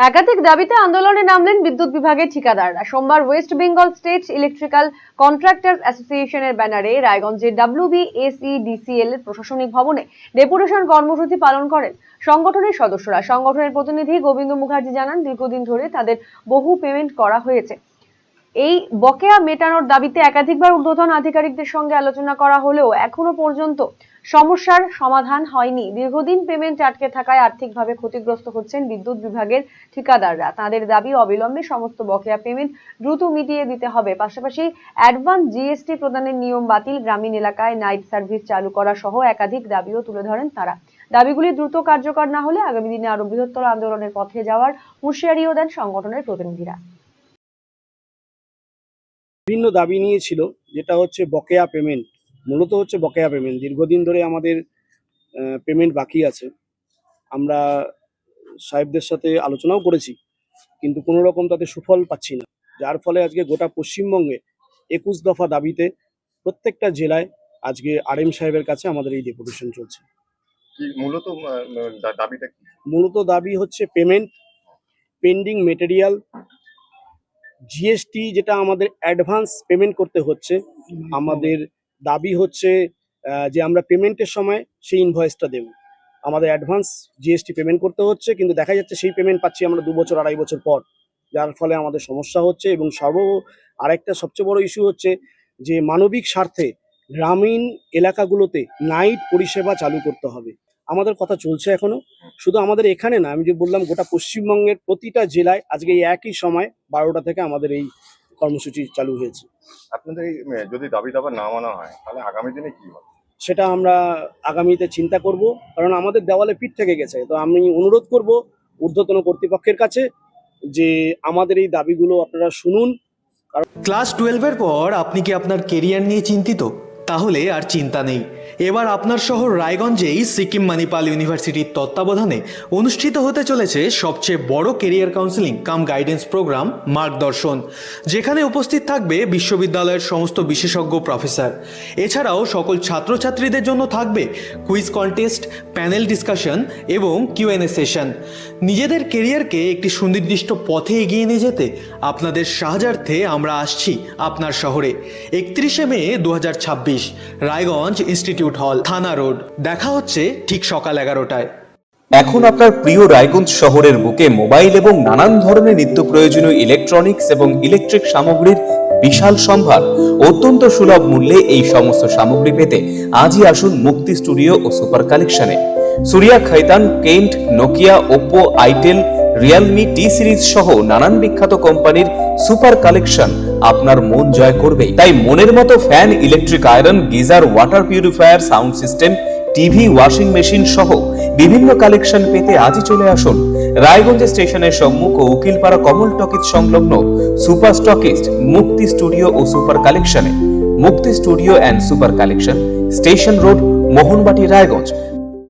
একাধিক দাবিতে আন্দোলনে নামলেন বিদ্যুৎ বিভাগের ঠিকাদাররা। সোমবার West Bengal state electrical contractors অ্যাসোসিয়েশনের ব্যানারে রায়গঞ্জের WBSEDCL এর প্রশাসনিক ভবনে ডেপুটেশন কর্মসূচি পালন করেন সংগঠনের সদস্যরা। সংগঠনের প্রতিনিধি গোবিন্দ মুখার্জি জানান, দীর্ঘদিন ধরে তাদের বহু পেমেন্ট করা হয়েছে। এই বকেয়া মেটানোর দাবিতে একাধিকবার ঊর্ধ্বতন আধিকারিকদের সঙ্গে আলোচনা করা হলেও এখনো পর্যন্ত সমস্যার সমাধান হয়নি। দীর্ঘদিন পেমেন্ট আটকে থাকায় আর্থিকভাবে ক্ষতিগ্রস্ত হচ্ছেন বিদ্যুৎ বিভাগের ঠিকাদাররা। তাদের দাবি, অবিলম্বে সমস্ত বকেয়া পেমেন্ট দ্রুত মিটিয়ে দিতে হবে। পাশাপাশি অ্যাডভান্স GST প্রদানের নিয়ম বাতিল, গ্রামীণ এলাকায় নাইট সার্ভিস চালু করা সহ একাধিক দাবিও তুলে ধরেন তারা। দাবিগুলি দ্রুত কার্যকর না হলে আগামী দিনে আরো বৃহত্তর আন্দোলনের পথে যাওয়ার হুঁশিয়ারিও দেন সংগঠনের প্রতিনিধিরা। বিভিন্ন দাবি নিয়েছিল, যেটা হচ্ছে বকেয়া পেমেন্ট। মূলত হচ্ছে বকেয়া পেমেন্ট। দীর্ঘদিন ধরে আমাদের পেমেন্ট বাকি আছে। আমরা সাহেবদের সাথে আলোচনাও করেছি, কিন্তু কোনো রকম তাতে সুফল পাচ্ছি না, যার ফলে আজকে গোটা পশ্চিমবঙ্গে 21 দফা দাবিতে প্রত্যেকটা জেলায় আজকে RM সাহেবের কাছে আমাদের এই ডেপুটেশন চলছে। মূলত দাবি হচ্ছে পেমেন্ট, পেন্ডিং মেটেরিয়াল, GST যেটা আমাদের অ্যাডভান্স পেমেন্ট করতে হচ্ছে। আমাদের দাবি হচ্ছে যে আমরা পেমেন্টের সময় সেই ইনভয়েসটা দেব। আমাদের অ্যাডভান্স GST পেমেন্ট করতে হচ্ছে, কিন্তু দেখা যাচ্ছে সেই পেমেন্ট পাচ্ছি আমরা 2 বছর 2.5 বছর পর, যার ফলে আমাদের সমস্যা হচ্ছে। এবং আরেকটা সবচেয়ে বড় ইস্যু হচ্ছে যে মানবিক স্বার্থে গ্রামীণ এলাকাগুলোতে নাইট পরিষেবা চালু করতে হবে। আমাদের কথা চলছে এখনো, শুধু আমাদের এখানে না, আমি যে বললাম গোটা পশ্চিমবঙ্গের প্রতিটা জেলায় আজকে এই একই সময় 12টা থেকে আমাদের এই কর্মসূচি চালু হয়েছে। আপনাদের যদি দাবি দাবা না মানা হয় তাহলে আগামী দিনে কি হবে সেটা আমরা আগামীতে চিন্তা করব, কারণ আমাদের দেওয়ালে পিঠ থেকে গেছে। তো আমি অনুরোধ করব ঊর্ধ্বতন কর্তৃপক্ষের কাছে যে আমাদের এই দাবিগুলো আপনারা শুনুন। ক্লাস 12 এর পর আপনি কি আপনার কেরিয়ার নিয়ে চিন্তিত? তাহলে আর চিন্তা নেই। এবার আপনার শহর রায়গঞ্জেই সিকিম মানিপাল ইউনিভার্সিটির তত্ত্বাবধানে অনুষ্ঠিত হতে চলেছে সবচেয়ে বড় কেরিয়ার কাউন্সেলিং কাম গাইডেন্স প্রোগ্রাম মার্গদর্শন, যেখানে উপস্থিত থাকবে বিশ্ববিদ্যালয়ের সমস্ত বিশেষজ্ঞ প্রফেসর। এছাড়াও সকল ছাত্রছাত্রীদের জন্য থাকবে কুইজ কন্টেস্ট, প্যানেল ডিসকাশন এবং Q&A সেশন। নিজেদের কেরিয়ারকে একটি সুনির্দিষ্ট পথে এগিয়ে নিয়ে যেতে আপনাদের সাহায্যার্থে আমরা আসছি আপনার শহরে। 31শে মে 2026, রায়গঞ্জ ইনস্টিটিউট হল, থানা রোড। দেখা হচ্ছে ঠিক সকাল 11টায়। এখন আপনার প্রিয় রায়গঞ্জ শহরের বুকে মোবাইল এবং নানান ধরনের নিত্য প্রয়োজনীয় ইলেকট্রনিক্স এবং ইলেকট্রিক সামগ্রীর বিশাল সম্ভার অত্যন্ত সুলভ মূল্যে। এই সমস্ত সামগ্রী পেতে আজই আসুন মুক্তি স্টুডিও ও সুপার কালেকশনে। Surya, Khaitan, Kent, Nokia, Oppo, Itel, Realme, T series সহ নানান বিখ্যাত কোম্পানির সুপার কালেকশন আপনার মন জয় করবে। তাই মনের মতো fan, electric iron, geyser, water purifier, sound system, TV, washing machine সহ বিভিন্ন কালেকশন পেতে আজই চলে আসুন রায়গঞ্জ স্টেশনের সম্মুখ ও উকিলপাড়া কমল টকিজ সংলগ্ন সুপার স্টকিস্ট মুক্তি স্টুডিও ও সুপার কালেকশনে। মুক্তি studio and super collection, station road, Mohanbati, Raiganj.